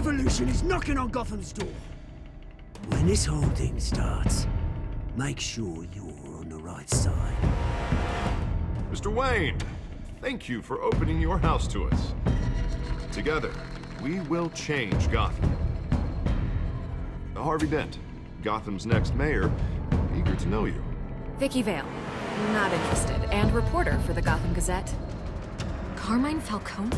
revolution is knocking on Gotham's door. When this whole thing starts, make sure you're on the right side. Mr. Wayne, thank you for opening your house to us. Together, we will change Gotham. Harvey Dent, Gotham's next mayor, eager to know you. Vicky Vale, not interested, and reporter for the Gotham Gazette. Carmine Falcone?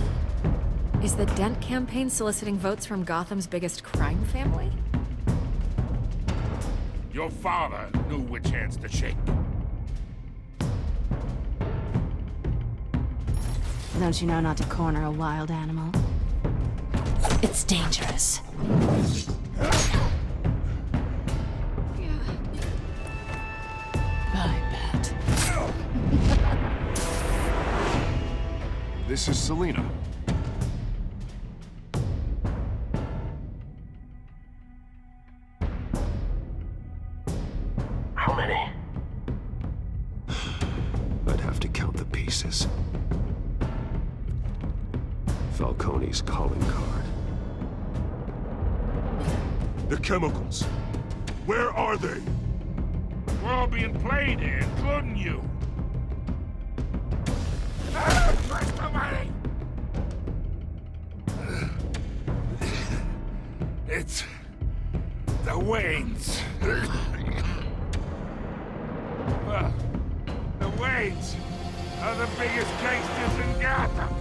Is the Dent campaign soliciting votes from Gotham's biggest crime family? Your father knew which hands to shake. Don't you know not to corner a wild animal? It's dangerous. I bet. This is Selina. How many? I'd have to count the pieces. Falcone's calling card. The chemicals. Where are they? We're all being played here, including you. First away! It's the Waynes. Well, the Waynes are the biggest gangsters in Gotham.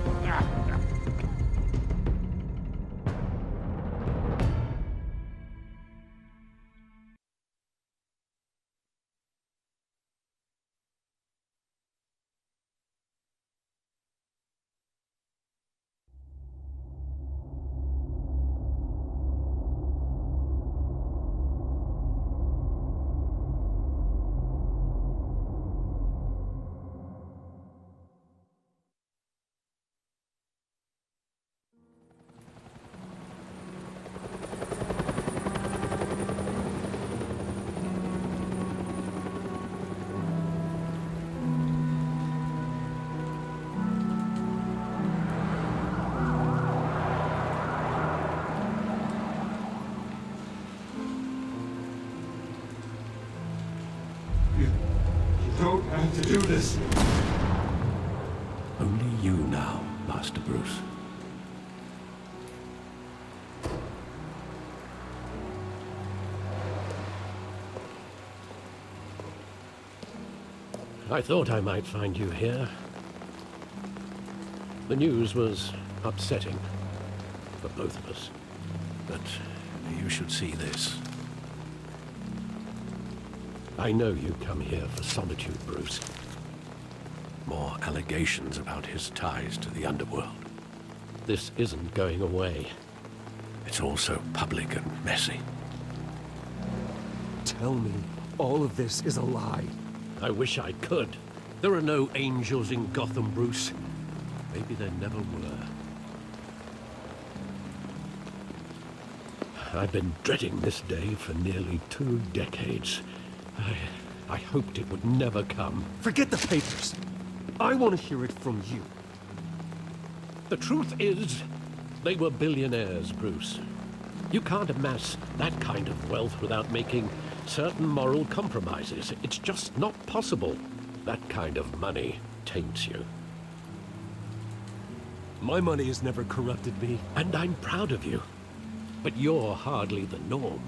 Don't have to do this. Only you now, Master Bruce. I thought I might find you here. The news was upsetting for both of us. But you should see this. I know you come here for solitude, Bruce. More allegations about his ties to the underworld. This isn't going away. It's all so public and messy. Tell me all of this is a lie. I wish I could. There are no angels in Gotham, Bruce. Maybe there never were. I've been dreading this day for nearly 2 decades. I hoped it would never come. Forget the papers. I want to hear it from you. The truth is, they were billionaires, Bruce. You can't amass that kind of wealth without making certain moral compromises. It's just not possible. That kind of money taints you. My money has never corrupted me. And I'm proud of you. But you're hardly the norm.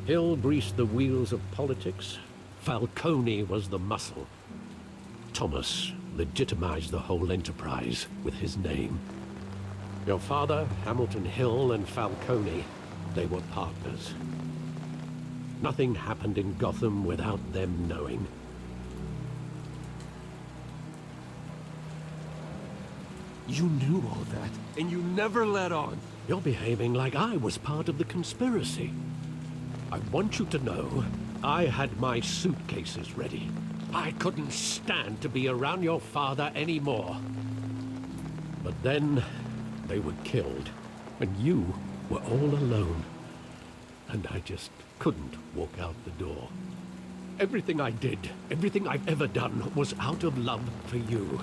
Hill greased the wheels of politics. Falcone was the muscle. Thomas legitimized the whole enterprise with his name. Your father, Hamilton Hill, and Falcone, they were partners. Nothing happened in Gotham without them knowing. You knew all that, and you never let on. You're behaving like I was part of the conspiracy. I want you to know, I had my suitcases ready. I couldn't stand to be around your father anymore. But then, they were killed, and you were all alone. And I just couldn't walk out the door. Everything I did, everything I've ever done, was out of love for you.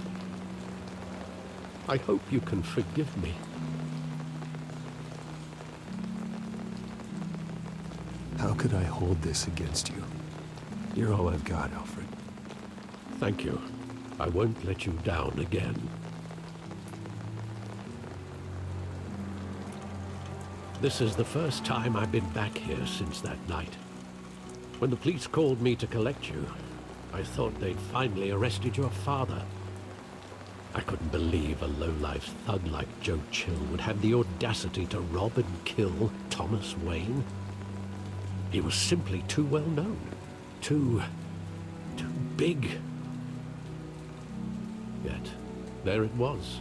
I hope you can forgive me. How could I hold this against you? You're all I've got, Alfred. Thank you. I won't let you down again. This is the first time I've been back here since that night. When the police called me to collect you, I thought they'd finally arrested your father. I couldn't believe a low-life thug like Joe Chill would have the audacity to rob and kill Thomas Wayne. He was simply too well known. Too big. Yet, there it was.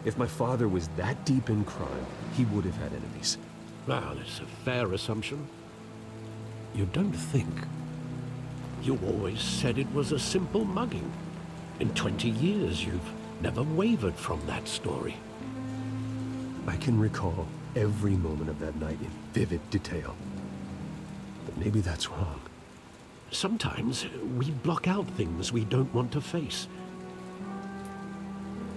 If my father was that deep in crime, he would have had enemies. Well, it's a fair assumption. You don't think. You always said it was a simple mugging. In 20 years, you've never wavered from that story. I can recall every moment of that night in vivid detail. But maybe that's wrong. Sometimes we block out things we don't want to face.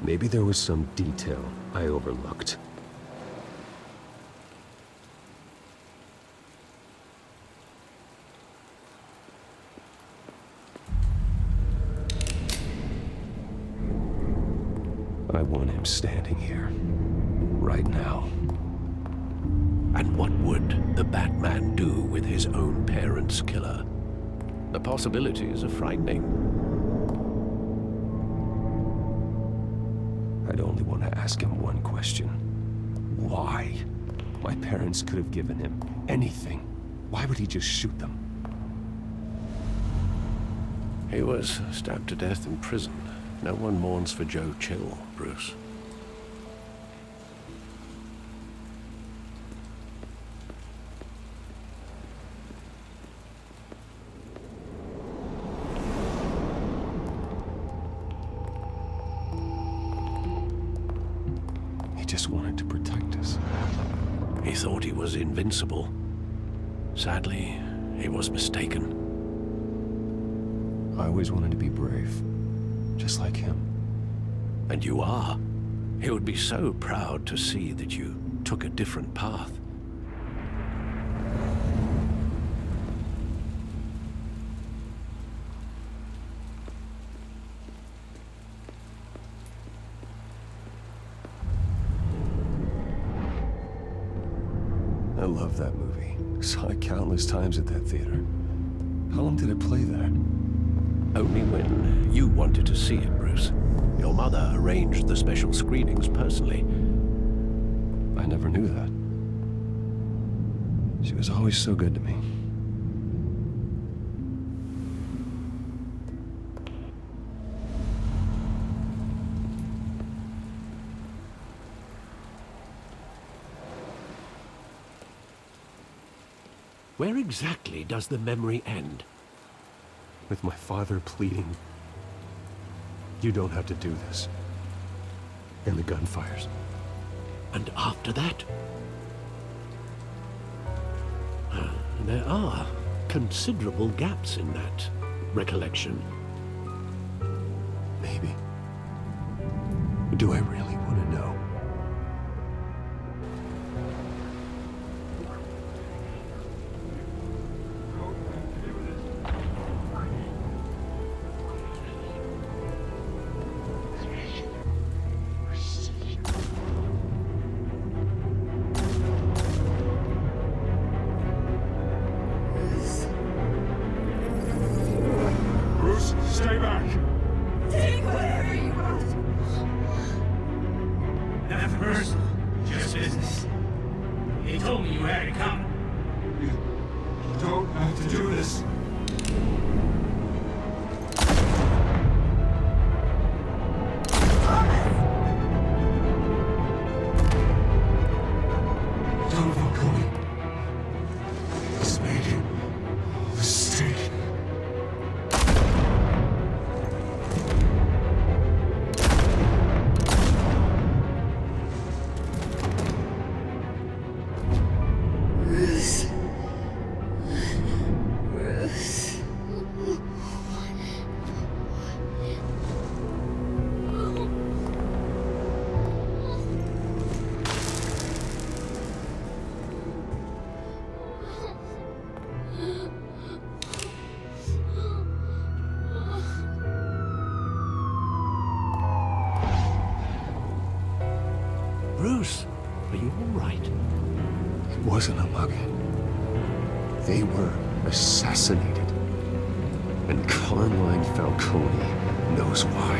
Maybe there was some detail I overlooked. I want him standing here, right now. And what would the Batman do with his own parents' killer? The possibilities are frightening. I'd only want to ask him one question. Why? My parents could have given him anything. Why would he just shoot them? He was stabbed to death in prison. No one mourns for Joe Chill, Bruce. He just wanted to protect us. He thought he was invincible. Sadly, he was mistaken. I always wanted to be brave, just like him. And you are. He would be so proud to see that you took a different path. I love that movie. Saw it countless times at that theater. How long did it play there? Only when you wanted to see it, Bruce. Your mother arranged the special screenings personally. I never knew that. She was always so good to me. Where exactly does the memory end? With my father pleading, "You don't have to do this." And the gunfires. And after that? There are considerable gaps in that recollection. Maybe. Do I really want to know? Bruce, stay back! Take whatever you want. Nothing personal, just business. He told me you had it coming. You don't have to do this. Don't Falcone. He's made a mistake. Bruce. Bruce. right. It wasn't a mug. They were assassinated. And Carmine Falcone knows why.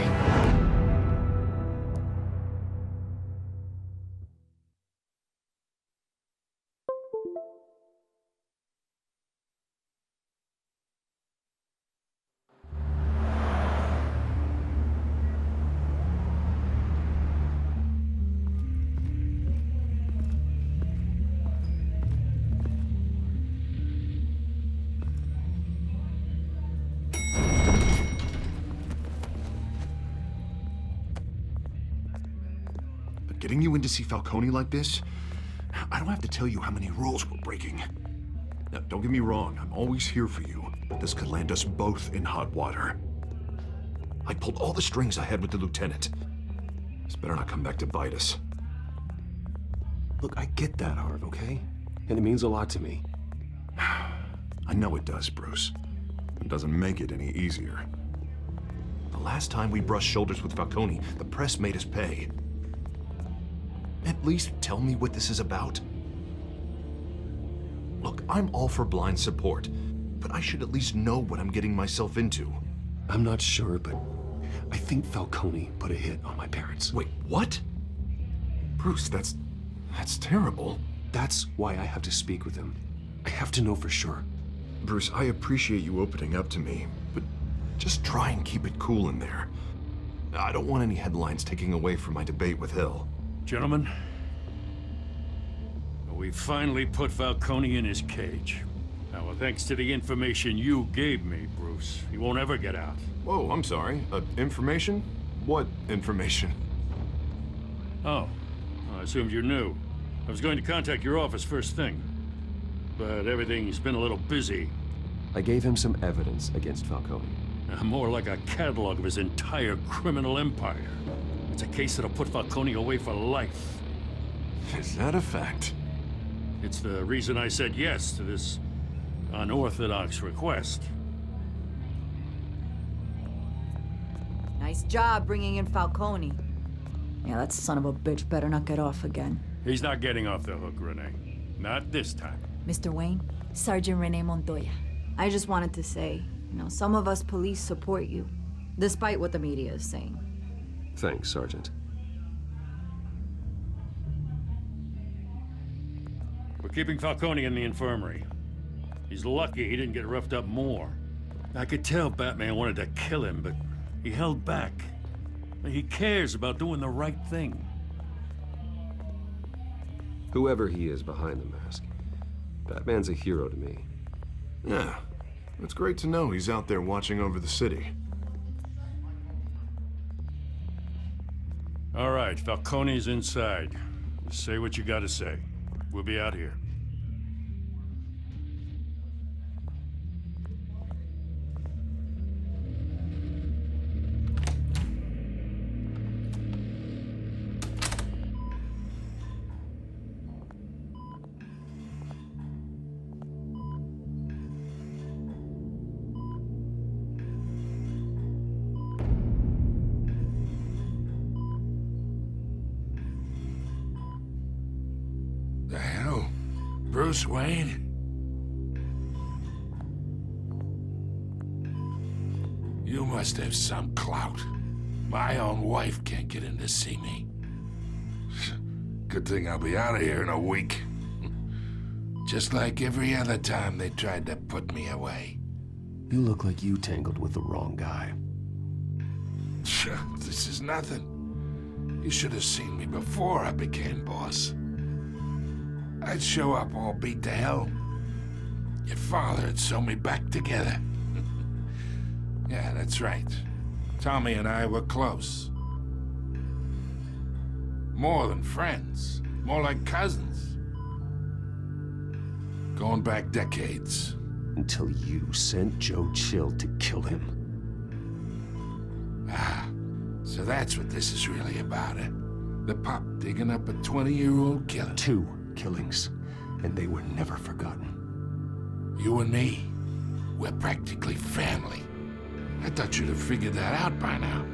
Getting you in to see Falcone like this? I don't have to tell you how many rules we're breaking. Now, don't get me wrong, I'm always here for you, but this could land us both in hot water. I pulled all the strings I had with the lieutenant. This better not come back to bite us. Look, I get that, Harv, okay? And it means a lot to me. I know it does, Bruce. It doesn't make it any easier. The last time we brushed shoulders with Falcone, the press made us pay. At least tell me what this is about. Look, I'm all for blind support, but I should at least know what I'm getting myself into. I'm not sure, but I think Falcone put a hit on my parents. Wait, what? Bruce, that's terrible. That's why I have to speak with him. I have to know for sure. Bruce, I appreciate you opening up to me, but just try and keep it cool in there. I don't want any headlines taking away from my debate with Hill. Gentlemen, we finally put Falcone in his cage. Now, thanks to the information you gave me, Bruce, he won't ever get out. Whoa, I'm sorry. Information? What information? Oh, I assumed you knew. I was going to contact your office first thing, but everything's been a little busy. I gave him some evidence against Falcone. More like a catalog of his entire criminal empire. It's a case that'll put Falcone away for life. Is that a fact? It's the reason I said yes to this unorthodox request. Nice job bringing in Falcone. Yeah, that son of a bitch better not get off again. He's not getting off the hook, Renee. Not this time. Mr. Wayne, Sergeant Renee Montoya. I just wanted to say, some of us police support you, despite what the media is saying. Thanks, Sergeant. We're keeping Falcone in the infirmary. He's lucky he didn't get roughed up more. I could tell Batman wanted to kill him, but he held back. He cares about doing the right thing. Whoever he is behind the mask, Batman's a hero to me. Yeah, it's great to know he's out there watching over the city. All right, Falcone's inside. Just say what you gotta say. We'll be out here. The hell? Bruce Wayne? You must have some clout. My own wife can't get in to see me. Good thing I'll be out of here in a week. Just like every other time they tried to put me away. You look like you tangled with the wrong guy. This is nothing. You should have seen me before I became boss. I'd show up all beat to hell. Your father had sewn me back together. Yeah, that's right. Tommy and I were close. More than friends. More like cousins. Going back decades. Until you sent Joe Chill to kill him. Ah, so that's what this is really about, eh? The pup digging up a 20-year-old killer. 2 killings, and they were never forgotten. You and me, we're practically family. I thought you'd have figured that out by now.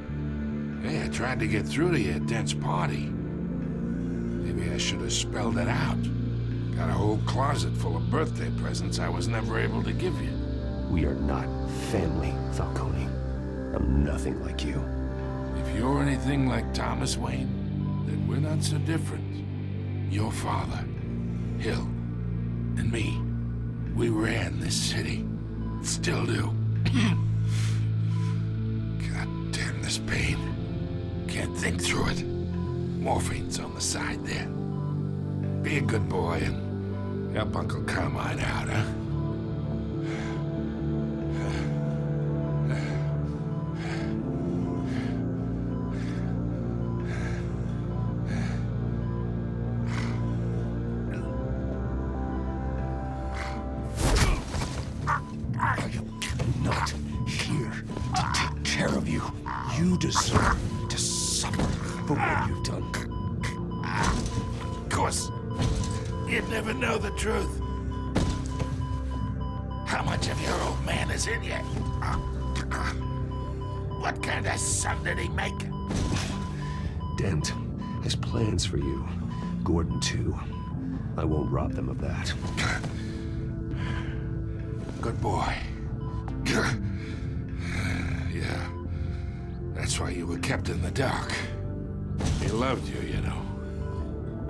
Hey, I tried to get through to you at Dent's party. Maybe I should have spelled it out. Got a whole closet full of birthday presents I was never able to give you. We are not family, Falcone. I'm nothing like you. If you're anything like Thomas Wayne, then we're not so different. Your father, Hill, and me, we ran this city. Still do. God damn this pain. Can't think through it. Morphine's on the side there. Be a good boy and help Uncle Carmine out, huh? Not here to take care of you. You deserve to suffer for what you've done. Of course, you'd never know the truth. How much of your old man is in you? What kind of son did he make? Dent has plans for you. Gordon, too. I won't rob them of that. Good boy. Yeah. That's why you were kept in the dark. He loved you, you know.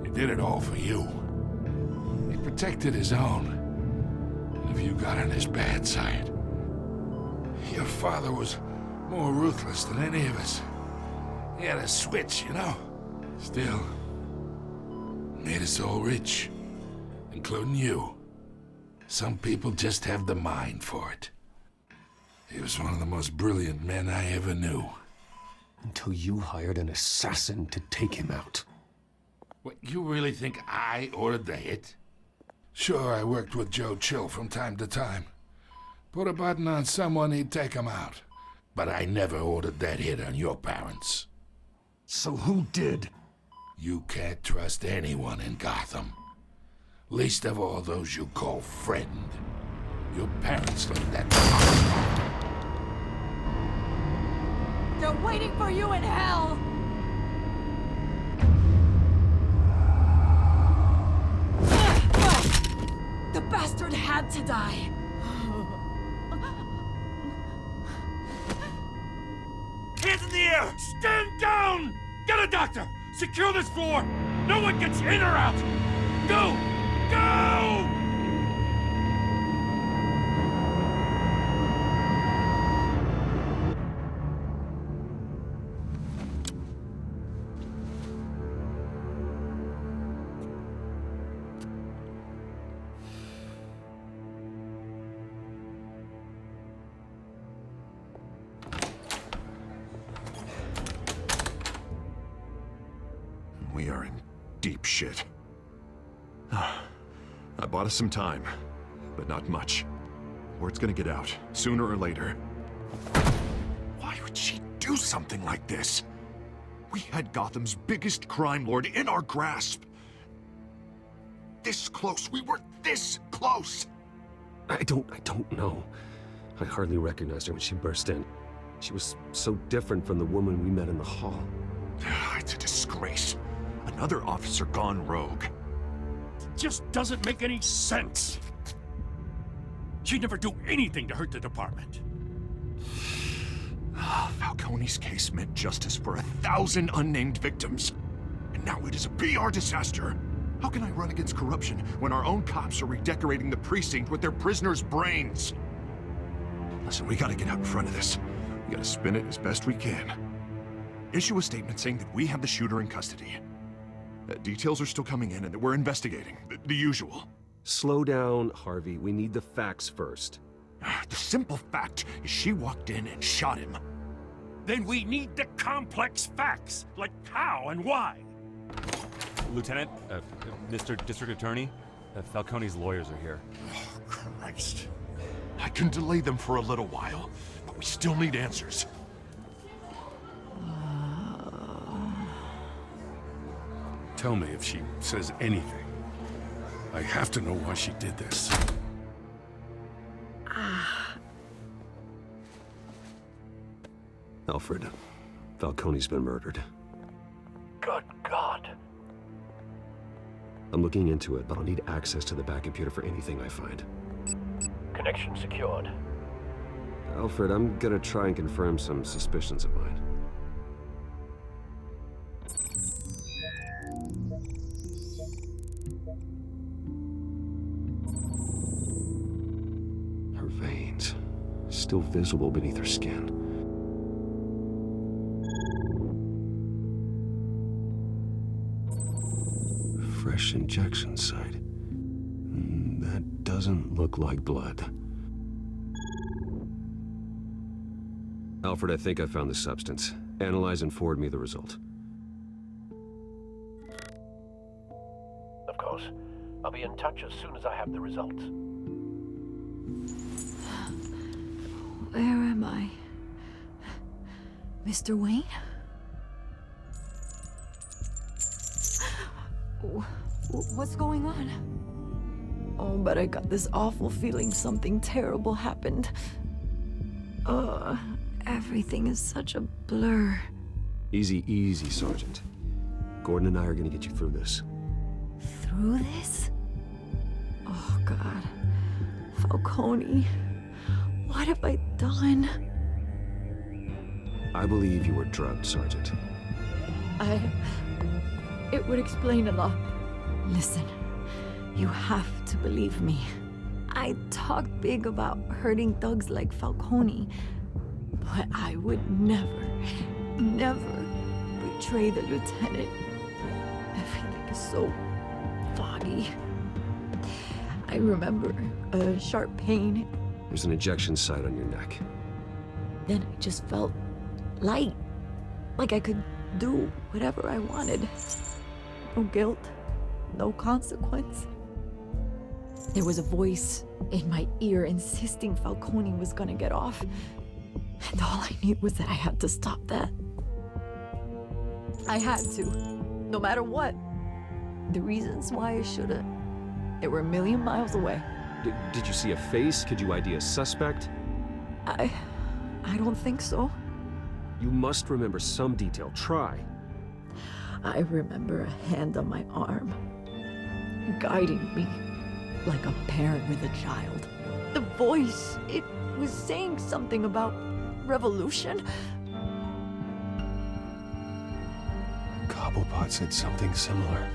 He did it all for you. He protected his own. And if you got on his bad side, your father was more ruthless than any of us. He had a switch, you know. Still, made us all rich, including you. Some people just have the mind for it. He was one of the most brilliant men I ever knew. Until you hired an assassin to take him out. What, you really think I ordered the hit? Sure, I worked with Joe Chill from time to time. Put a button on someone, he'd take him out. But I never ordered that hit on your parents. So who did? You can't trust anyone in Gotham. Least of all those you call friend. Your parents learned that. They're waiting for you in hell! The bastard had to die. Hands in the air! Stand down! Get a doctor! Secure this floor! No one gets in or out! Go! Go! We are in deep shit. I bought us some time, but not much. Word's gonna get out, sooner or later. Why would she do something like this? We had Gotham's biggest crime lord in our grasp. This close, we were this close! I don't know. I hardly recognized her when she burst in. She was so different from the woman we met in the hall. It's a disgrace. Another officer gone rogue. Just doesn't make any sense. She'd never do anything to hurt the department. Falcone's case meant justice for 1,000 unnamed victims. And now it is a PR disaster. How can I run against corruption when our own cops are redecorating the precinct with their prisoners' brains? Listen, we gotta get out in front of this. We gotta spin it as best we can. Issue a statement saying that we have the shooter in custody. Details are still coming in and that we're investigating. The usual. Slow down, Harvey. We need the facts first. The simple fact is she walked in and shot him. Then we need the complex facts, like how and why. Lieutenant, Mr. District Attorney, Falcone's lawyers are here. Oh, Christ. I can delay them for a little while, but we still need answers. Tell me if she says anything. I have to know why she did this. Alfred, Falcone's been murdered. Good God. I'm looking into it, but I'll need access to the back computer for anything I find. Connection secured. Alfred, I'm gonna try and confirm some suspicions of mine. Her veins, still visible beneath her skin. Fresh injection site. That doesn't look like blood. Alfred, I think I found the substance. Analyze and forward me the result. Of course. I'll be in touch as soon as I have the results. Where am I? Mr. Wayne? What's going on? Oh, but I got this awful feeling something terrible happened. Everything is such a blur. Easy, easy, Sergeant. Gordon and I are gonna get you through this. Through this? Oh, God. Falcone. What have I done? I believe you were drugged, Sergeant. It would explain a lot. Listen, you have to believe me. I talk big about hurting thugs like Falcone, but I would never, never betray the lieutenant. Everything is so foggy. I remember a sharp pain. There's an injection site on your neck. Then I just felt light, like I could do whatever I wanted. No guilt, no consequence. There was a voice in my ear insisting Falcone was gonna get off. And all I knew was that I had to stop that. I had to, no matter what. The reasons why I should've, they were a million miles away. Did you see a face? Could you ID a suspect? I don't think so. You must remember some detail. Try. I remember a hand on my arm, guiding me like a parent with a child. The voice, it was saying something about revolution. Cobblepot said something similar.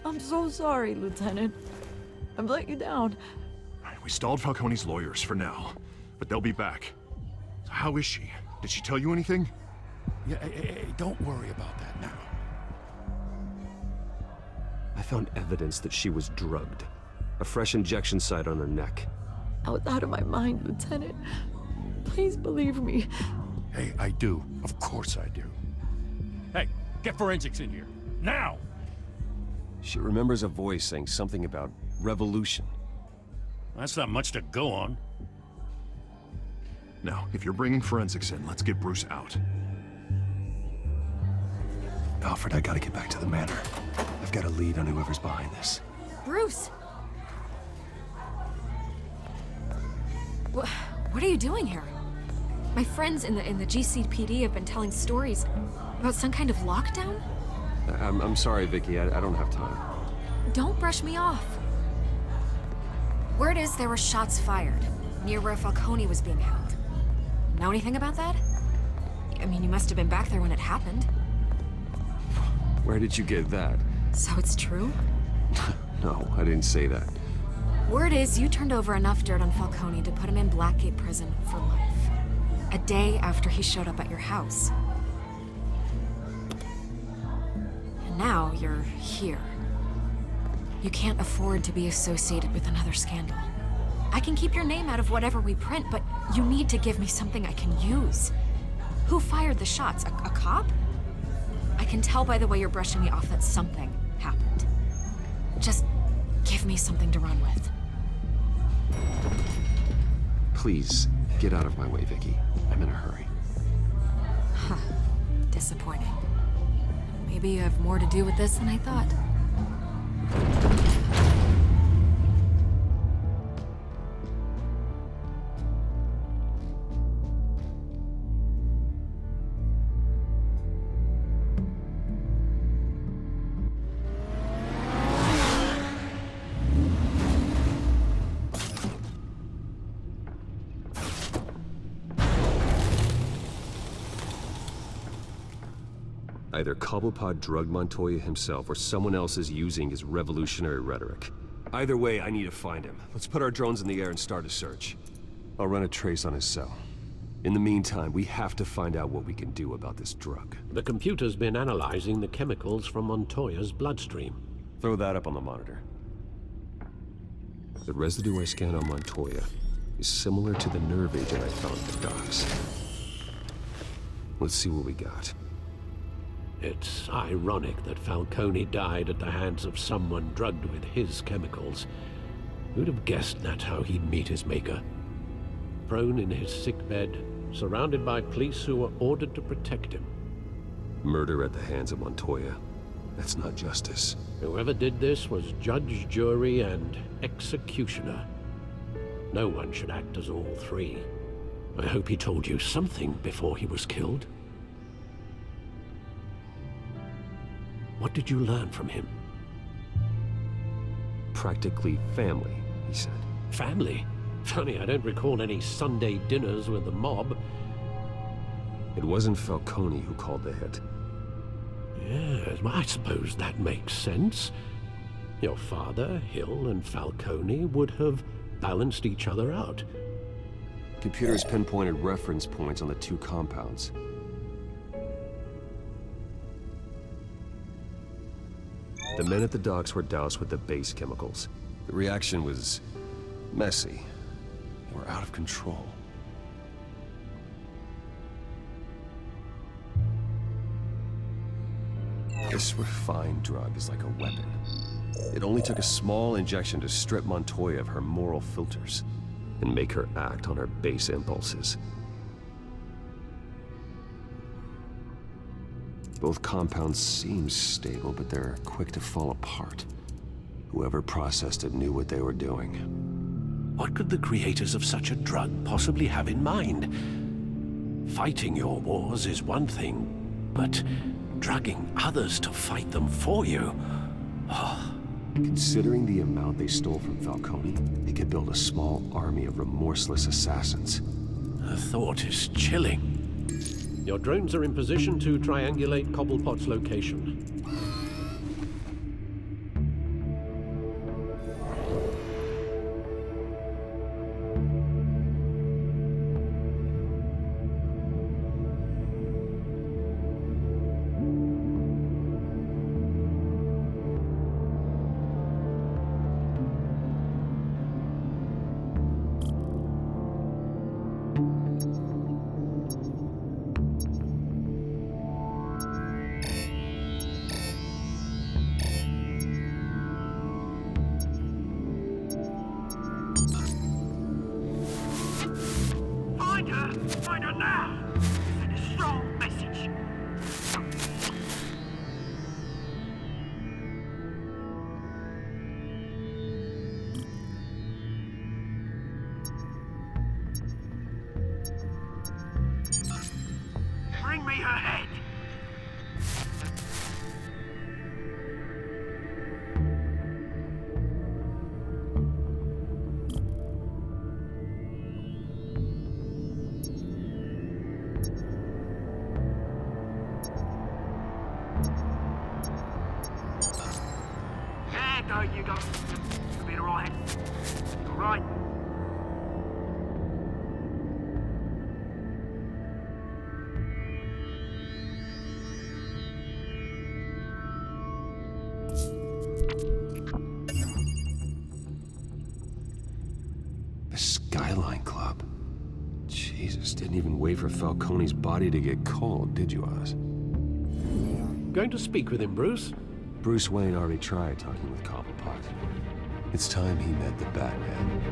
I'm so sorry, Lieutenant. I've let you down. We stalled Falcone's lawyers for now, but they'll be back. So how is she? Did she tell you anything? Yeah, hey, don't worry about that now. I found evidence that she was drugged. A fresh injection site on her neck. I was out of my mind, Lieutenant. Please believe me. Hey, I do. Of course I do. Hey, get forensics in here. Now! She remembers a voice saying something about revolution. That's not much to go on. Now, if you're bringing forensics in, let's get Bruce out. Alfred, I gotta get back to the manor. I've got a lead on whoever's behind this. Bruce! What are you doing here? My friends in the GCPD have been telling stories about some kind of lockdown? I'm sorry, Vicky. I don't have time. Don't brush me off. Word is there were shots fired near where Falcone was being held. Know anything about that? I mean, you must have been back there when it happened. Where did you get that? So it's true? No, I didn't say that. Word is you turned over enough dirt on Falcone to put him in Blackgate Prison for life. A day after he showed up at your house. And now you're here. You can't afford to be associated with another scandal. I can keep your name out of whatever we print, but you need to give me something I can use. Who fired the shots? A cop? I can tell by the way you're brushing me off that something happened. Just give me something to run with. Please, get out of my way, Vicky. I'm in a hurry. Huh. Disappointing. Maybe you have more to do with this than I thought. Either Cobblepot drugged Montoya himself, or someone else is using his revolutionary rhetoric. Either way, I need to find him. Let's put our drones in the air and start a search. I'll run a trace on his cell. In the meantime, we have to find out what we can do about this drug. The computer's been analyzing the chemicals from Montoya's bloodstream. Throw that up on the monitor. The residue I scanned on Montoya is similar to the nerve agent I found at the docks. Let's see what we got. It's ironic that Falcone died at the hands of someone drugged with his chemicals. Who'd have guessed that's how he'd meet his maker? Prone in his sickbed, surrounded by police who were ordered to protect him. Murder at the hands of Montoya. That's not justice. Whoever did this was judge, jury, and executioner. No one should act as all three. I hope he told you something before he was killed. What did you learn from him? Practically family, he said. Family? Funny, I don't recall any Sunday dinners with the mob. It wasn't Falcone who called the hit. Yes, well, I suppose that makes sense. Your father, Hill, and Falcone would have balanced each other out. Computers pinpointed reference points on the two compounds. The men at the docks were doused with the base chemicals. The reaction was messy. They were out of control. This refined drug is like a weapon. It only took a small injection to strip Montoya of her moral filters and make her act on her base impulses. Both compounds seem stable, but they're quick to fall apart. Whoever processed it knew what they were doing. What could the creators of such a drug possibly have in mind? Fighting your wars is one thing, but drugging others to fight them for you? Oh. Considering the amount they stole from Falcone, they could build a small army of remorseless assassins. The thought is chilling. Your drones are in position to triangulate Cobblepot's location. Find her now! Send a strong message. Bring me her head. There you go. You'll be alright. You're right. The Skyline Club. Jesus, didn't even wait for Falcone's body to get cold, did you, Oz? Going to speak with him, Bruce? Bruce Wayne already tried talking with Cobblepot. It's time he met the Batman.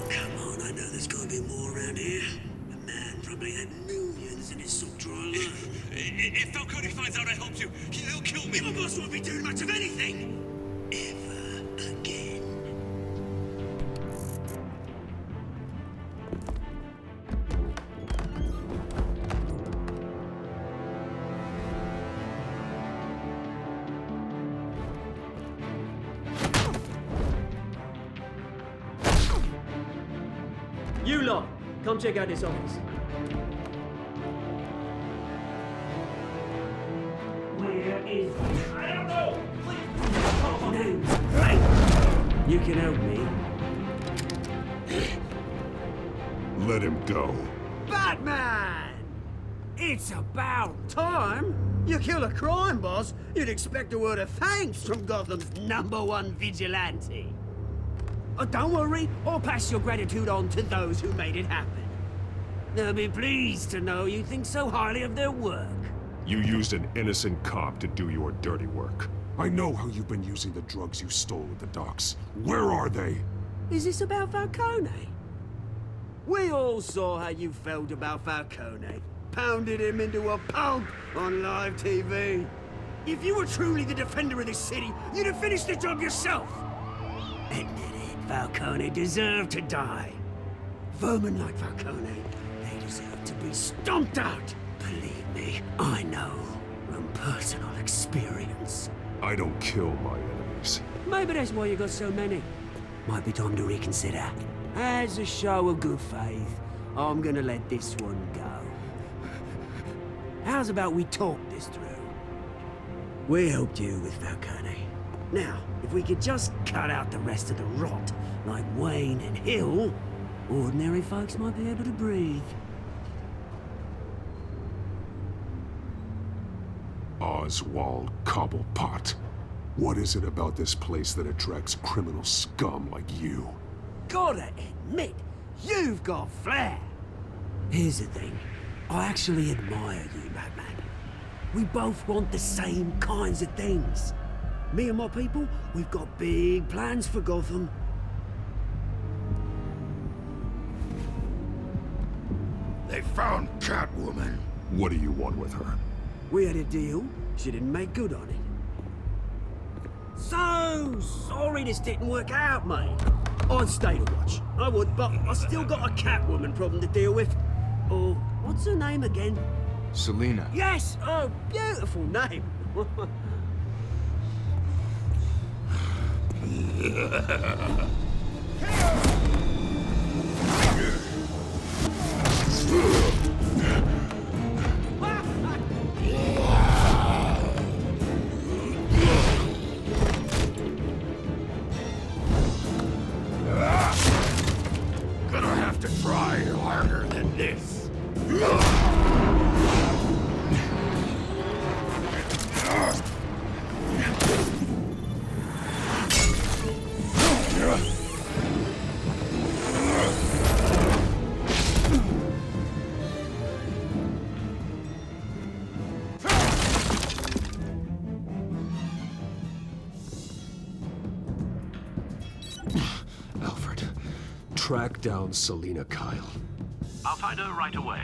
Come on, I know there's gotta be more around here. The man probably had millions in his sock drawer alone. If Falcone finds out I helped you, he'll kill me. Your boss won't be doing much of anything. Ever again. Come check out this office. Where is he? I don't know! Please! Names. Hey! You can help me. Let him go. Batman! It's about time! You kill a crime boss, you'd expect a word of thanks from Gotham's #1 vigilante. Oh, don't worry, I'll pass your gratitude on to those who made it happen. They'll be pleased to know you think so highly of their work. You used an innocent cop to do your dirty work. I know how you've been using the drugs you stole at the docks. Where are they? Is this about Falcone? We all saw how you felt about Falcone. Pounded him into a pulp on live TV. If you were truly the defender of this city, you'd have finished the job yourself. Admit it, Falcone deserved to die. Vermin like Falcone, they deserve to be stomped out. Believe me, I know from personal experience. I don't kill my enemies. Maybe that's why you got so many. Might be time to reconsider. As a show of good faith, I'm gonna let this one go. How's about we talk this through? We helped you with Falcone. Now, if we could just cut out the rest of the rot, like Wayne and Hill, ordinary folks might be able to breathe. Oswald Cobblepot. What is it about this place that attracts criminal scum like you? Gotta admit, you've got flair. Here's the thing. I actually admire you, Batman. We both want the same kinds of things. Me and my people, we've got big plans for Gotham. They found Catwoman. What do you want with her? We had a deal. She didn't make good on it. So sorry this didn't work out, mate. I'd stay to watch. I would, but I still got a Catwoman problem to deal with. Oh, what's her name again? Selina. Yes! Oh, beautiful name. Gonna have to try harder than this. Alfred, track down Selina Kyle. I'll find her right away.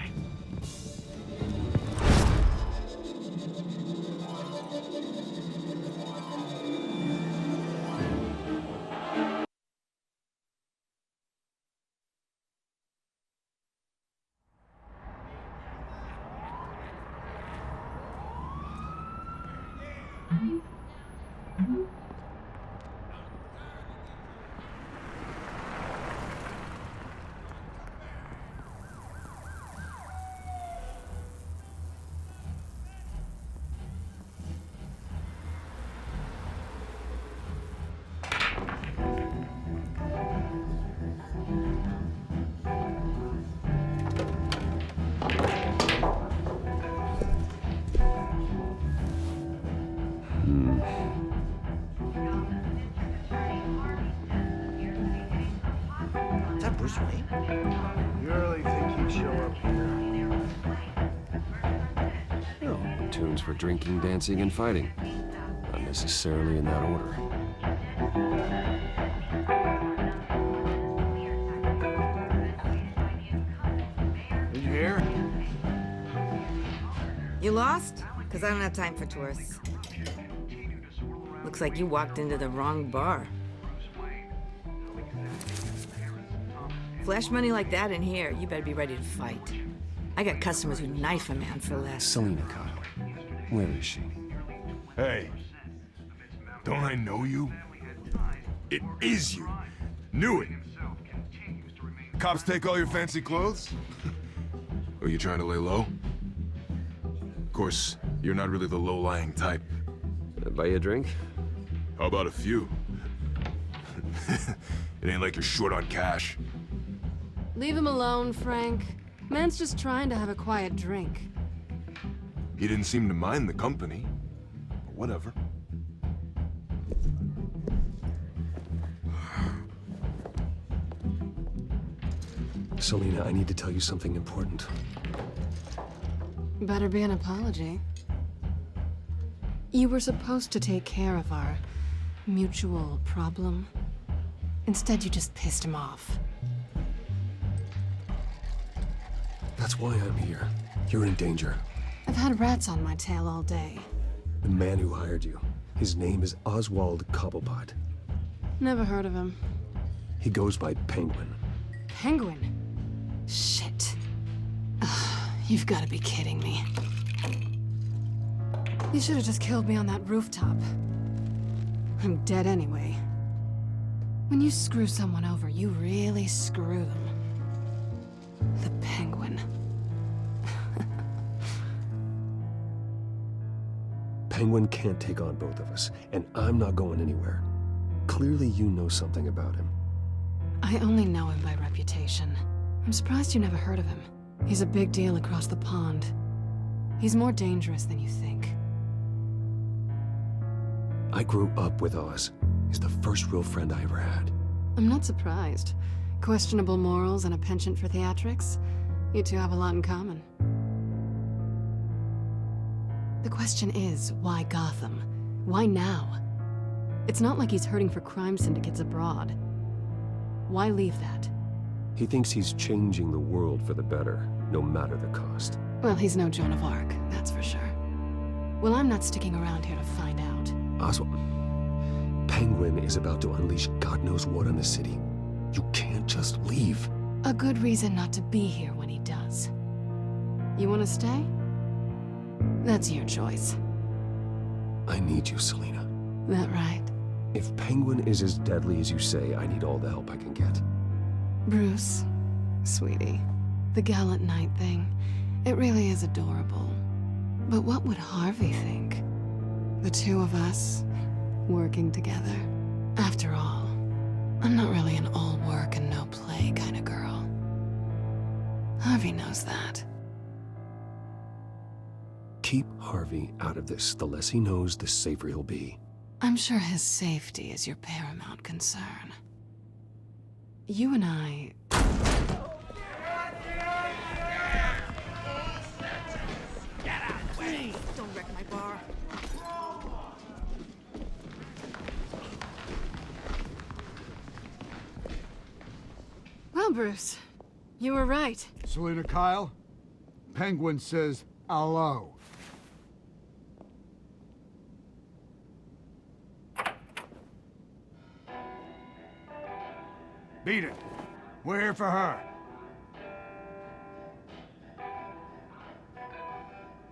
Is that Bruce Wayne? You really think he'd show up here? Tunes for drinking, dancing, and fighting. Not necessarily in that order. Did you hear? You lost? Because I don't have time for tourists. Looks like you walked into the wrong bar. Flash money like that in here, you better be ready to fight. I got customers who knife a man for less. Selina Kyle. Where is she? Hey, don't I know you? It is you. Knew it. Cops take all your fancy clothes? Are you trying to lay low? Of course, you're not really the low-lying type. Buy you a drink? How about a few? It ain't like you're short on cash. Leave him alone, Frank. Man's just trying to have a quiet drink. He didn't seem to mind the company. But whatever. Selina, I need to tell you something important. Better be an apology. You were supposed to take care of our mutual problem. Instead, you just pissed him off. That's why I'm here. You're in danger. I've had rats on my tail all day. The man who hired you, his name is Oswald Cobblepot. Never heard of him. He goes by Penguin. Penguin? Shit. Ugh, you've got to be kidding me. You should have just killed me on that rooftop. I'm dead anyway. When you screw someone over, you really screw them. The Penguin. Penguin can't take on both of us, and I'm not going anywhere. Clearly you know something about him. I only know him by reputation. I'm surprised you never heard of him. He's a big deal across the pond. He's more dangerous than you think. I grew up with Oz. He's the first real friend I ever had. I'm not surprised. Questionable morals and a penchant for theatrics. You two have a lot in common. The question is, why Gotham? Why now? It's not like he's hurting for crime syndicates abroad. Why leave that? He thinks he's changing the world for the better, no matter the cost. Well, he's no Joan of Arc, that's for sure. Well, I'm not sticking around here to find out. Oswald, Penguin is about to unleash God knows what on the city. You can't just leave. A good reason not to be here when he does. You want to stay? That's your choice. I need you, Selina. That right? If Penguin is as deadly as you say, I need all the help I can get. Bruce, sweetie, the gallant knight thing, it really is adorable. But what would Harvey think? The two of us, working together. After all, I'm not really an all work and no play kind of girl. Harvey knows that. Keep Harvey out of this. The less he knows, the safer he'll be. I'm sure his safety is your paramount concern. You and I... Get out of the way! Don't wreck my bar. Well, Bruce, you were right. Selina Kyle, Penguin says hello. Beat it. We're here for her.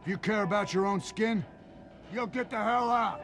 If you care about your own skin, you'll get the hell out.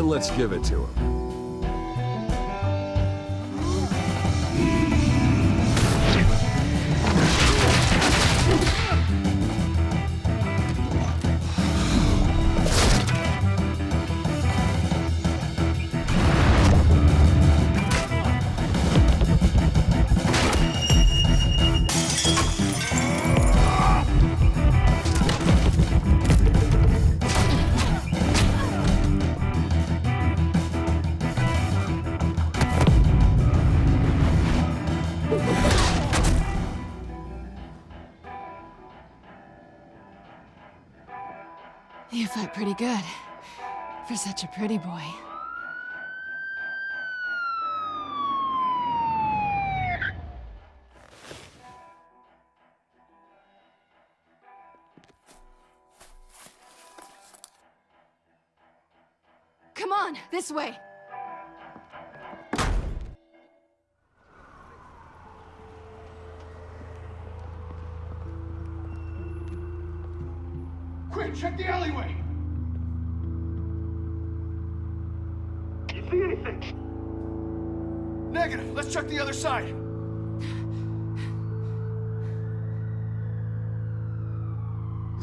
Then let's give it to him. You fight pretty good. For such a pretty boy. Come on, this way! Quick, check the alleyway! You see anything? Negative. Let's check the other side.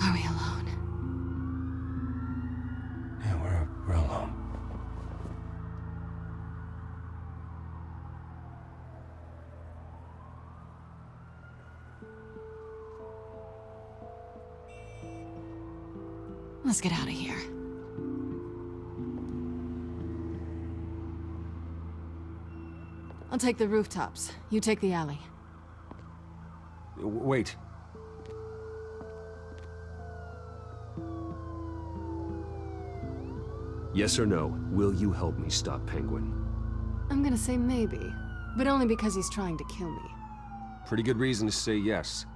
Are we alone? Yeah, we're alone. Let's get out of here. I'll take the rooftops. You take the alley. Wait. Yes or no, will you help me stop Penguin? I'm gonna say maybe, but only because he's trying to kill me. Pretty good reason to say yes.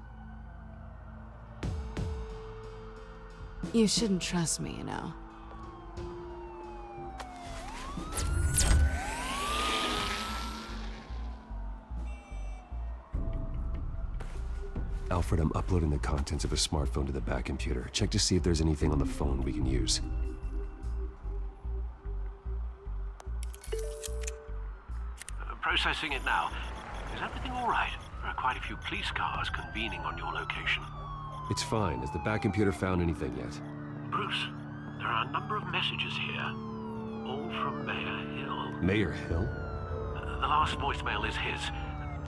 You shouldn't trust me, you know. Alfred, I'm uploading the contents of a smartphone to the back computer. Check to see if there's anything on the phone we can use. Processing it now. Is everything all right? There are quite a few police cars convening on your location. It's fine. Has the back computer found anything yet? Bruce, there are a number of messages here. All from Mayor Hill. Mayor Hill? The last voicemail is his.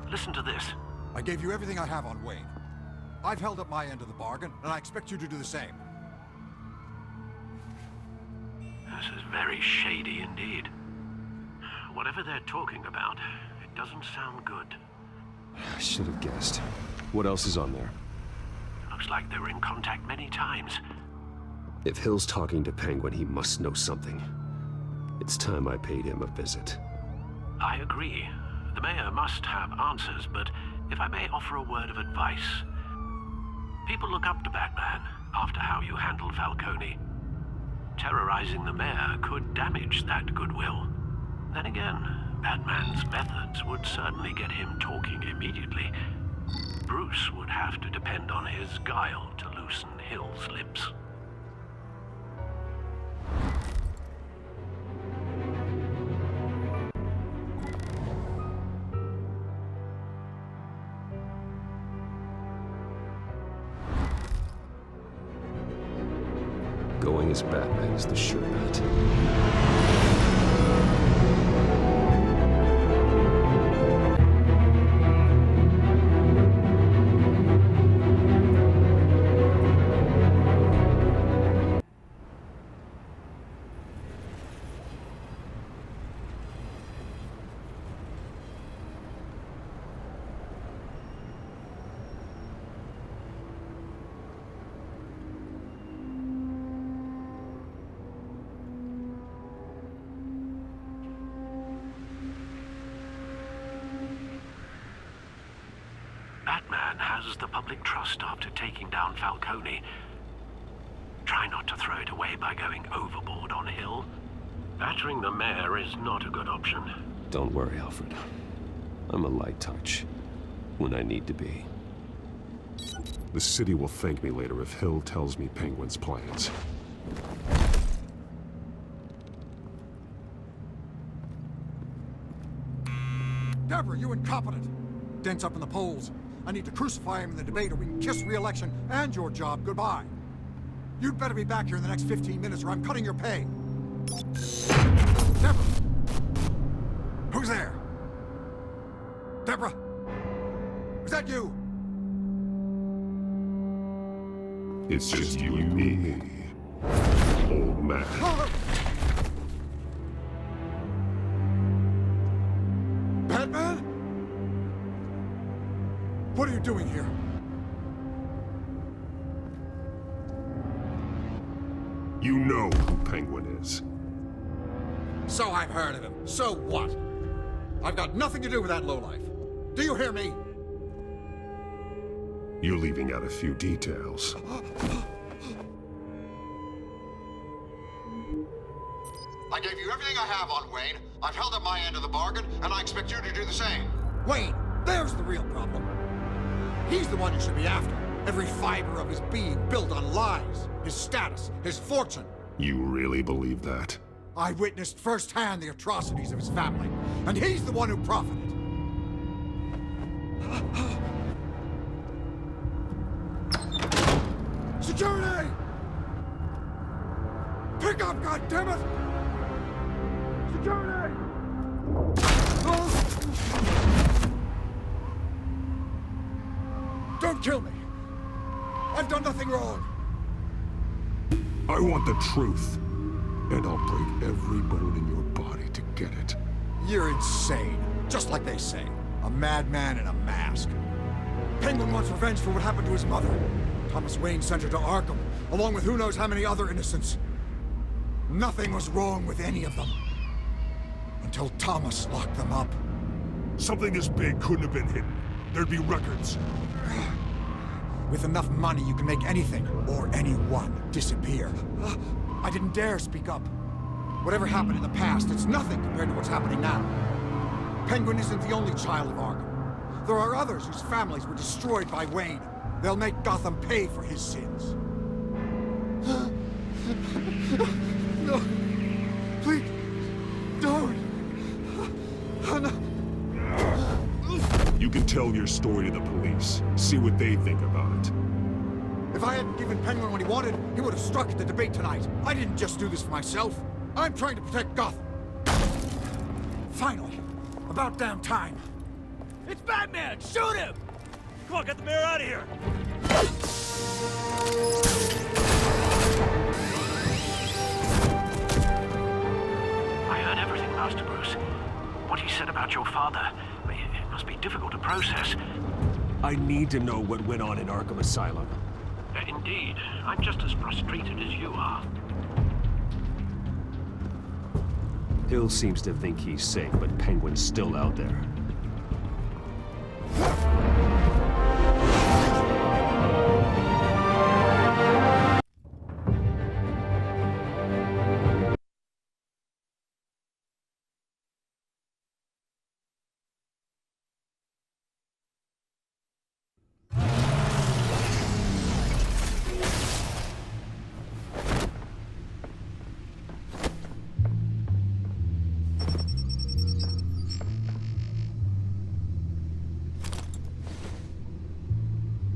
Listen to this. I gave you everything I have on Wayne. I've held up my end of the bargain, and I expect you to do the same. This is very shady indeed. Whatever they're talking about, it doesn't sound good. I should have guessed. What else is on there? Looks like they were in contact many times. If Hill's talking to Penguin, he must know something. It's time I paid him a visit. I agree. The mayor must have answers, but if I may offer a word of advice. People look up to Batman after how you handled Falcone. Terrorizing the mayor could damage that goodwill. Then again, Batman's methods would certainly get him talking immediately. Bruce would have to depend on his guile to loosen Hill's lips. Going as Batman is the sure bet. Batman has the public trust after taking down Falcone. Try not to throw it away by going overboard on Hill. Battering the mayor is not a good option. Don't worry, Alfred. I'm a light touch. When I need to be. The city will thank me later if Hill tells me Penguin's plans. Deborah, you incompetent! Dent's up in the polls. I need to crucify him in the debate or we can kiss re-election and your job goodbye. You'd better be back here in the next 15 minutes or I'm cutting your pay. Deborah! Who's there? Deborah! Is that you? It's just you and me, old man. Batman? What are you doing here? You know who Penguin is. So I've heard of him. So what? I've got nothing to do with that lowlife. Do you hear me? You're leaving out a few details. I gave you everything I have on Wayne. I've held up my end of the bargain, and I expect you to do the same. Wayne, there's the real problem. He's the one you should be after. Every fiber of his being built on lies. His status, his fortune. You really believe that? I witnessed firsthand the atrocities of his family, and he's the one who profited. Security! Pick up, goddammit! Security! Don't kill me! I've done nothing wrong! I want the truth, and I'll break every bone in your body to get it. You're insane, just like they say. A madman in a mask. Penguin wants revenge for what happened to his mother. Thomas Wayne sent her to Arkham, along with who knows how many other innocents. Nothing was wrong with any of them. Until Thomas locked them up. Something this big couldn't have been hidden. There'd be records. With enough money, you can make anything, or anyone, disappear. I didn't dare speak up. Whatever happened in the past, it's nothing compared to what's happening now. Penguin isn't the only child of Arkham. There are others whose families were destroyed by Wayne. They'll make Gotham pay for his sins. No. Please. Don't. Oh, no. You can tell your story to the police. See what they think about it. If I hadn't given Penguin what he wanted, he would have struck at the debate tonight. I didn't just do this for myself. I'm trying to protect Gotham. Finally. About damn time. It's Batman! Shoot him! Come on, get the mayor out of here! I heard everything, Master Bruce. What he said about your father, it must be difficult to process. I need to know what went on in Arkham Asylum. Indeed. I'm just as frustrated as you are. Hill seems to think he's safe, but Penguin's still out there.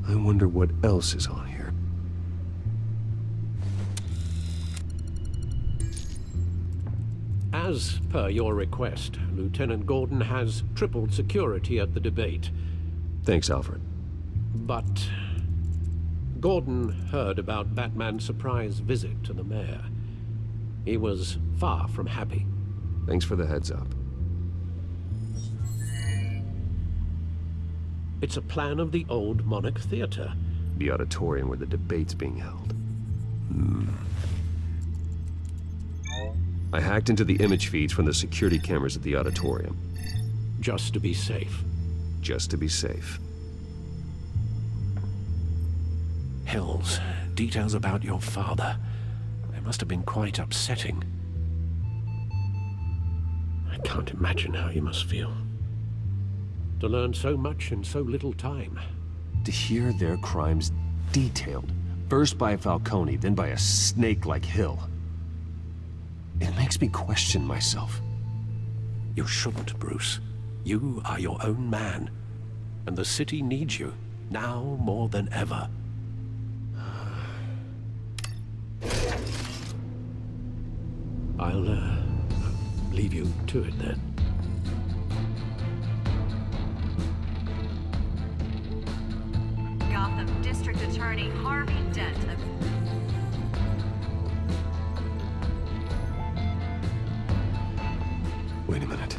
I wonder what else is on here. As per your request, Lieutenant Gordon has tripled security at the debate. Thanks, Alfred. But Gordon heard about Batman's surprise visit to the mayor. He was far from happy. Thanks for the heads up. It's a plan of the old Monarch Theater. The auditorium where the debate's being held. I hacked into the image feeds from the security cameras at the auditorium. Just to be safe. Just to be safe. Hills, details about your father. They must have been quite upsetting. I can't imagine how you must feel. To learn so much in so little time. To hear their crimes detailed, first by Falcone, then by a snake like Hill. It makes me question myself. You shouldn't, Bruce. You are your own man, and the city needs you, now more than ever. I'll, leave you to it then. Gotham District Attorney Harvey Dent. Wait a minute.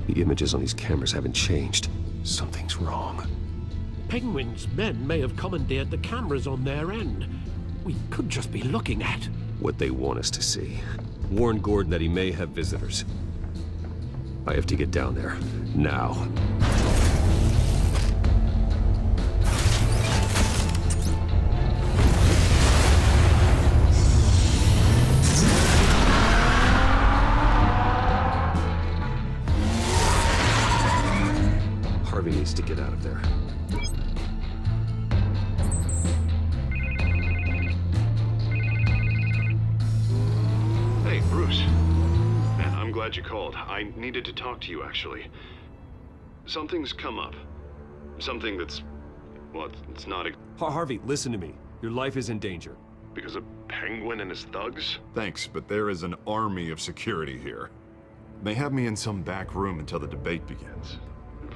The images on these cameras haven't changed. Something's wrong. Penguin's men may have commandeered the cameras on their end. We could just be looking at What they want us to see. Warn Gordon that he may have visitors. I have to get down there. Now. Harvey needs to get out of there. Hey, Bruce. Man, I'm glad you called. I needed to talk to you, actually. Something's come up. Something that's... well, it's not... Harvey, listen to me. Your life is in danger. Because of Penguin and his thugs? Thanks, but there is an army of security here. They have me in some back room until the debate begins.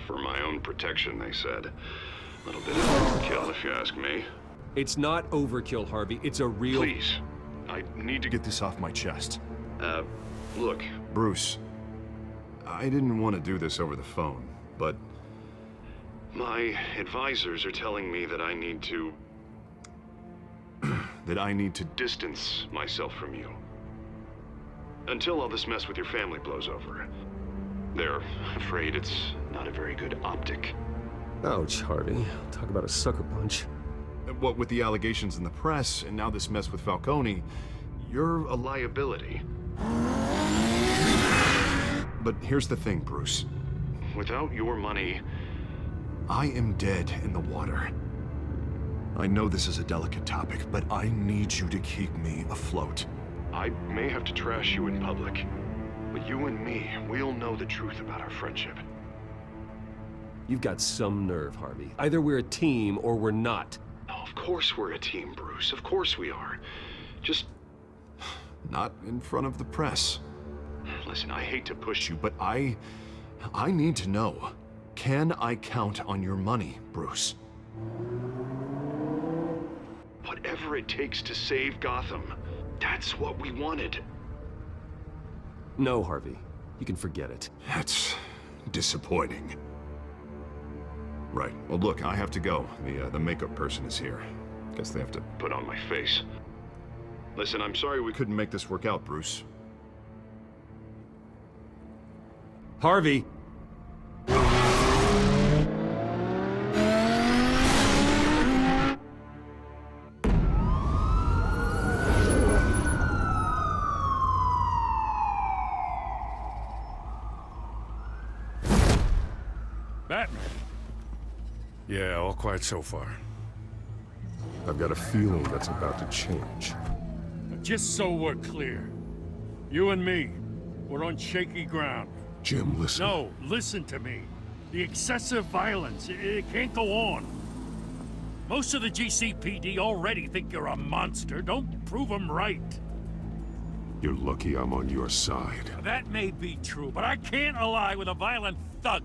For my own protection, they said. A little bit of overkill, if you ask me. It's not overkill, Harvey. It's a real... Please. I need to get this off my chest. Look, Bruce. I didn't want to do this over the phone, but... my advisors are telling me that I need to... that I need to distance myself from you. Until all this mess with your family blows over. They're afraid it's not a very good optic. Ouch, Harvey. Talk about a sucker punch. What with the allegations in the press, and now this mess with Falcone, you're a liability. But here's the thing, Bruce. Without your money, I am dead in the water. I know this is a delicate topic, but I need you to keep me afloat. I may have to trash you in public, but you and me, we'll know the truth about our friendship. You've got some nerve, Harvey. Either we're a team or we're not. Oh, of course we're a team, Bruce. Of course we are. Just... not in front of the press. Listen, I hate to push you, but I need to know. Can I count on your money, Bruce? Whatever it takes to save Gotham. That's what we wanted. No, Harvey. You can forget it. That's disappointing. Right. Well, look, I have to go. The makeup person is here. Guess they have to put on my face. Listen, I'm sorry we couldn't make this work out, Bruce. Harvey! Batman. Yeah, all quiet so far. I've got a feeling that's about to change. Just so we're clear, you and me, we're on shaky ground. Jim, listen. No, listen to me. The excessive violence, it can't go on. Most of the GCPD already think you're a monster. Don't prove them right. You're lucky I'm on your side. That may be true, but I can't ally with a violent thug.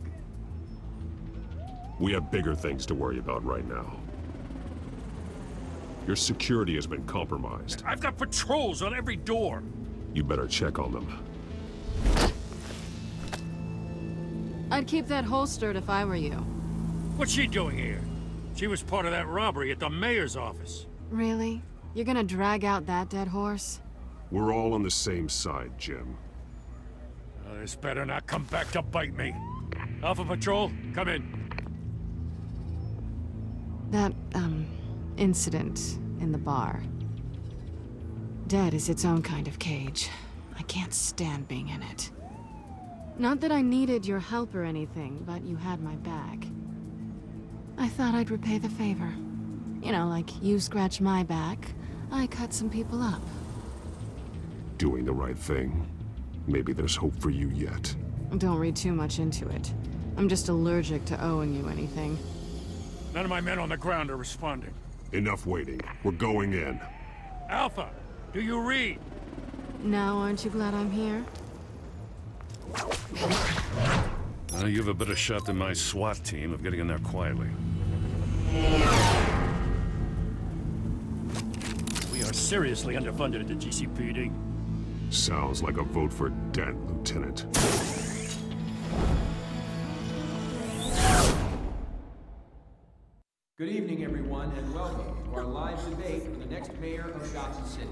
We have bigger things to worry about right now. Your security has been compromised. I've got patrols on every door. You better check on them. I'd keep that holstered if I were you. What's she doing here? She was part of that robbery at the mayor's office. Really? You're gonna drag out that dead horse? We're all on the same side, Jim. This better not come back to bite me. Alpha Patrol, come in. That, incident in the bar. Dead is its own kind of cage. I can't stand being in it. Not that I needed your help or anything, but you had my back. I thought I'd repay the favor. You know, like you scratch my back, I cut some people up. Doing the right thing. Maybe there's hope for you yet. Don't read too much into it. I'm just allergic to owing you anything. None of my men on the ground are responding. Enough waiting. We're going in. Alpha, do you read? Now, aren't you glad I'm here? You have a better shot than my SWAT team of getting in there quietly. We are seriously underfunded at the GCPD. Sounds like a vote for Dent, Lieutenant. Good evening, everyone, and welcome to our live debate for the next mayor of Gotham City.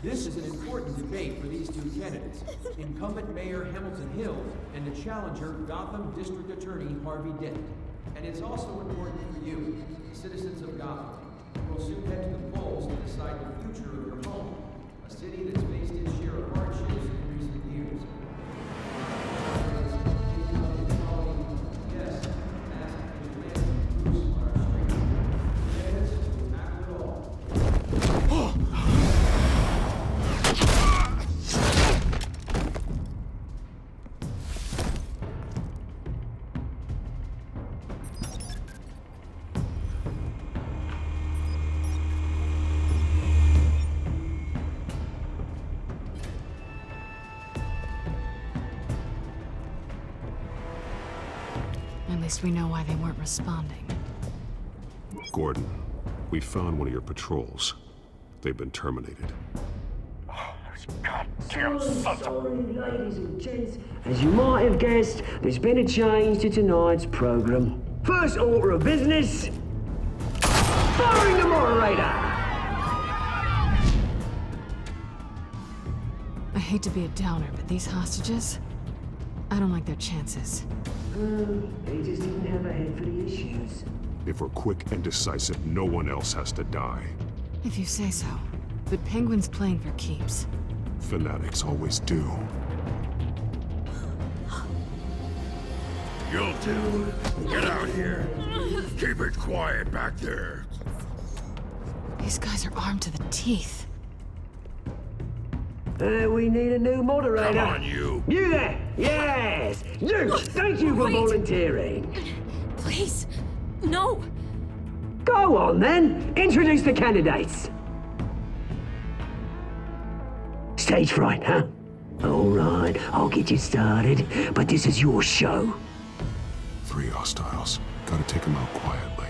This is an important debate for these two candidates, incumbent Mayor Hamilton Hill and the challenger Gotham District Attorney Harvey Dent. And it's also important for you, citizens of Gotham, who will soon head to the polls to decide the future of your home, a city that's faced its share of hardships in recent years. Yes, massive vigilante on our streets. Candidates will tackle it all. At least we know why they weren't responding. Gordon, we found one of your patrols. They've been terminated. Sorry, ladies and gents. As you might have guessed, there's been a change to tonight's program. First order of business, firing the moderator. I hate to be a downer, but these hostages, I don't like their chances. They just didn't have a head for the issues. If we're quick and decisive, no one else has to die. If you say so. But Penguin's playing for keeps. Fanatics always do. You'll do. Get out here. Keep it quiet back there. These guys are armed to the teeth. We need a new moderator. Come on, you. You there! Yes! You! Thank you for Wait. volunteering. Please, no! Go on, then. Introduce the candidates. Stage fright, huh? All right, I'll get you started, but this is your show. 3 hostiles. Gotta take them out quietly.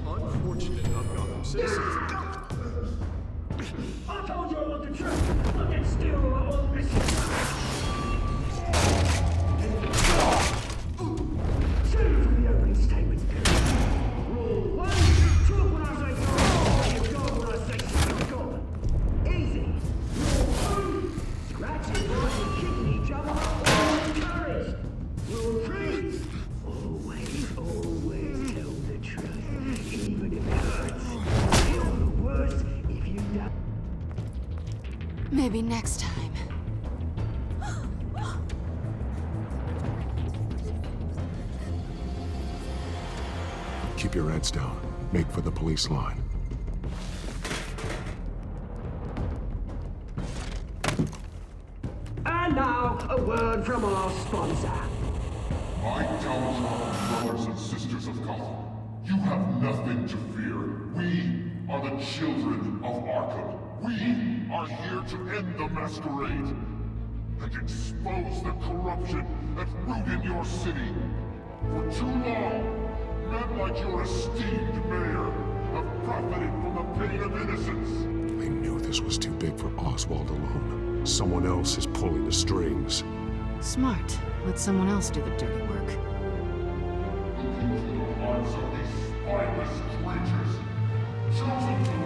Unfortunate of Gotham citizens. I told you I want the truth. Look at still all this. Shoot from the opening statement. Rule 1: talk when I say go. You go when I say go. Easy. Rule 2: scratching, biting, kicking each other are encouraged. Rule 3: always tell the truth, even if it hurts. Or the worst, if you don't. Maybe next time. Keep your heads down. Make for the police line. And now, a word from our sponsor. My Telltale brothers and sisters of Gotham, you have nothing to fear. We are the children of Arkham. We are here to end the masquerade. and expose the corruption that's rooted in your city. For too long, men like your esteemed mayor have profited from the pain of innocence. I knew this was too big for Oswald alone. Someone else is pulling the strings. Smart. Let someone else do the dirty work.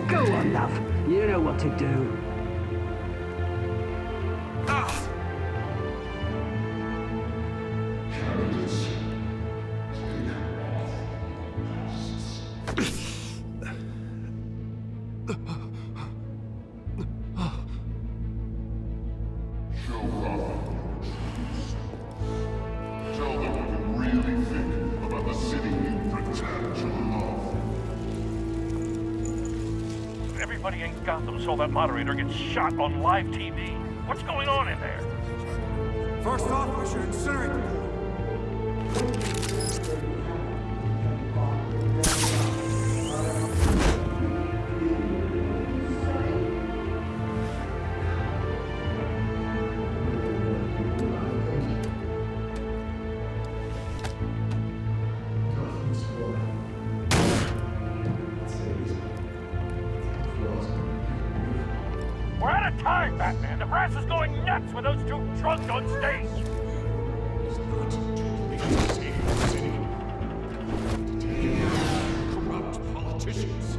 Go on, love. You know what to do. Everybody in Gotham saw that moderator get shot on live TV. What's going on in there? First off, we should incinerate the boy. We're out of time, Batman. The brass is going nuts with those two drunks on stage. Corrupt politicians.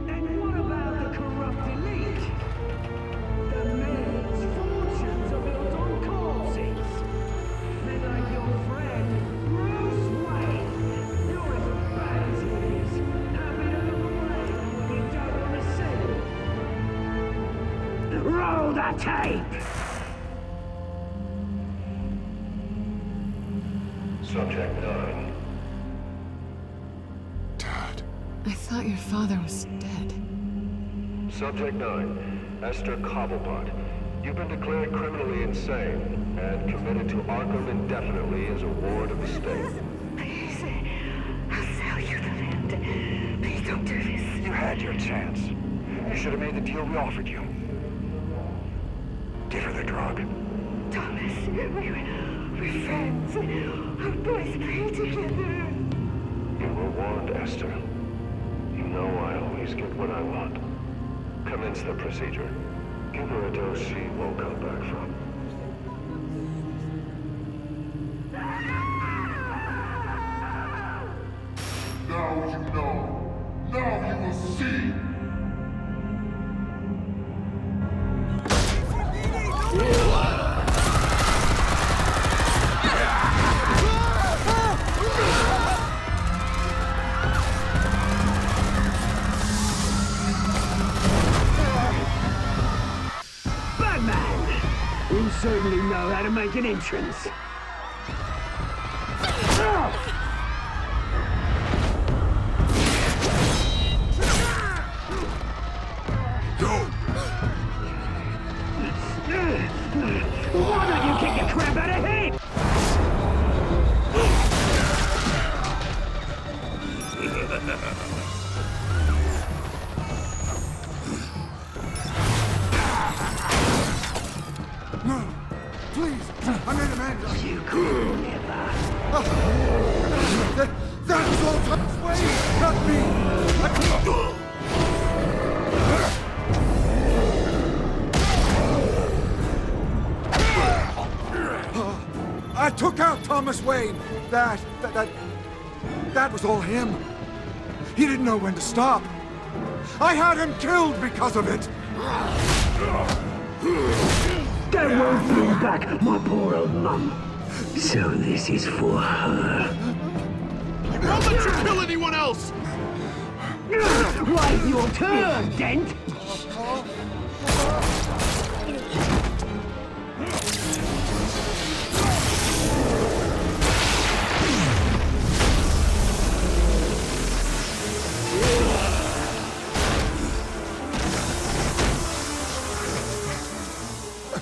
And what about the corrupt elite? The men's fortunes are built on corpses. Men like your friend, Bruce Wayne. You're as bad as he is. Happy to look away when you don't want to see. Roll the tape! Subject 9. I thought your father was dead. Subject 9. Esther Cobblepot. You've been declared criminally insane and committed to Arkham indefinitely as a ward of the state. Please, I'll sell you the land. Please don't do this. You had your chance. You should have made the deal we offered you. Give her the drug. Thomas, we're friends. Our boys play together. You were warned, Esther. You know I always get what I want. Commence the procedure. Give her a dose she won't come back from. Now you know. Now you will see. Batman! You certainly know how to make an entrance. Why don't you kick the crap out of him? No, please, I made a man. You could never. That was all Thomas Wayne, not me. I took out Thomas Wayne. That was all him. He didn't know when to stop. I had him killed because of it. That won't bring back my poor old mum. So this is for her. I won't let you kill anyone else! Wait your turn, Dent!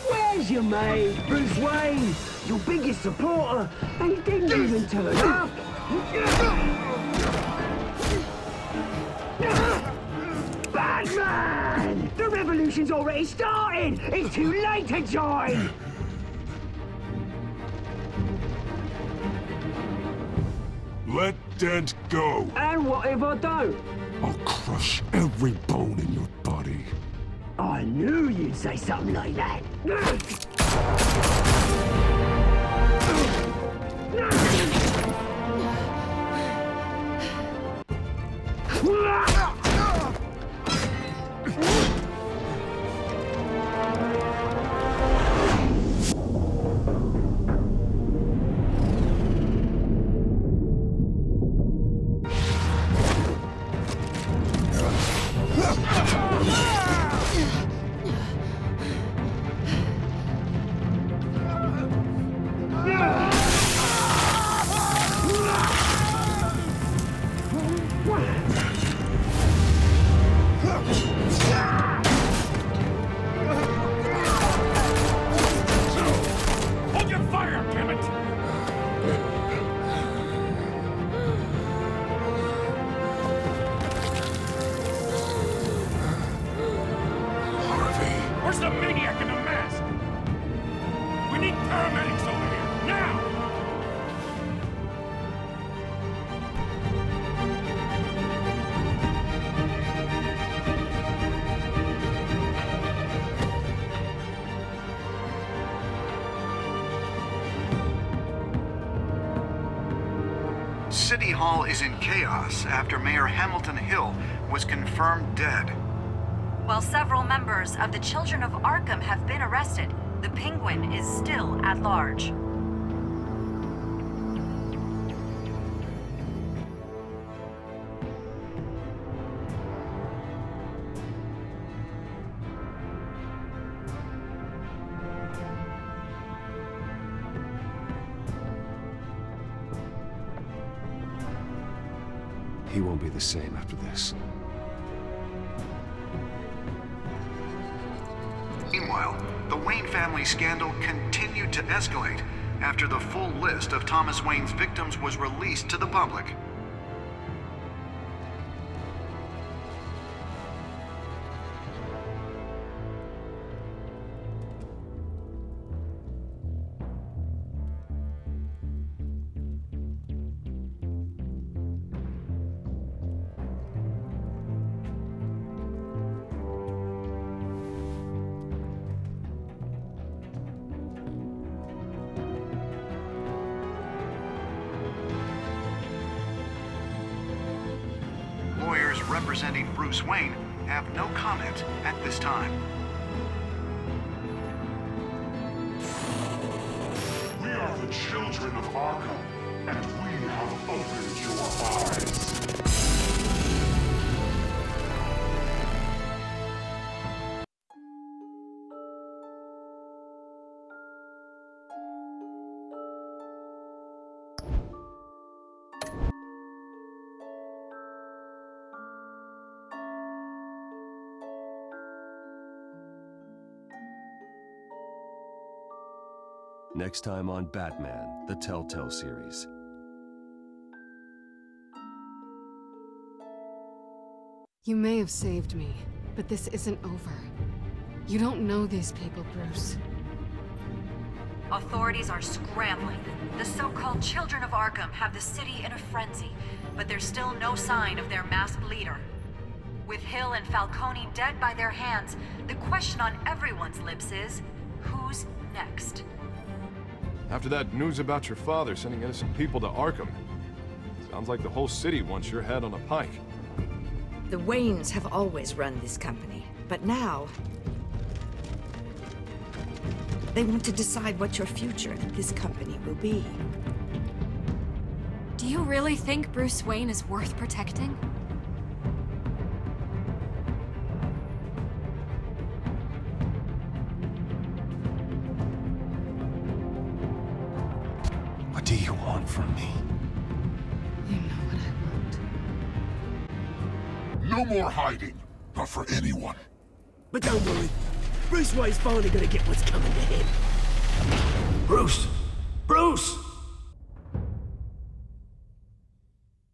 Where's your mate, Bruce Wayne? Your biggest supporter, and he didn't even turn up. Batman! The revolution's already started! It's too late to join! Let Dent go! And what if I don't? I'll crush every bone in your body. I knew you'd say something like that. Hold your fire, damn it! Where's the maniac in the mask? We need paramedics over here, now! City Hall is in chaos after Mayor Hamilton Hill was confirmed dead. While several members of the Children of Arkham have been arrested, the Penguin is still at large. He won't be the same after this. Meanwhile, the Wayne family scandal continued to escalate after the full list of Thomas Wayne's victims was released to the public. Lawyers representing Bruce Wayne have no comment at this time. We are the children of Arkham, and we have opened your eyes. Next time on Batman, the Telltale series. You may have saved me, but this isn't over. You don't know these people, Bruce. Authorities are scrambling. The so-called Children of Arkham have the city in a frenzy, but there's still no sign of their masked leader. With Hill and Falcone dead by their hands, the question on everyone's lips is, who's next? After that news about your father sending innocent people to Arkham, sounds like the whole city wants your head on a pike. The Waynes have always run this company, but now they want to decide what your future at this company will be. Do you really think Bruce Wayne is worth protecting? What do you want from me? You know what I want. No more hiding, not for anyone. But don't worry, Bruce Wayne's finally gonna get what's coming to him. Bruce! Bruce!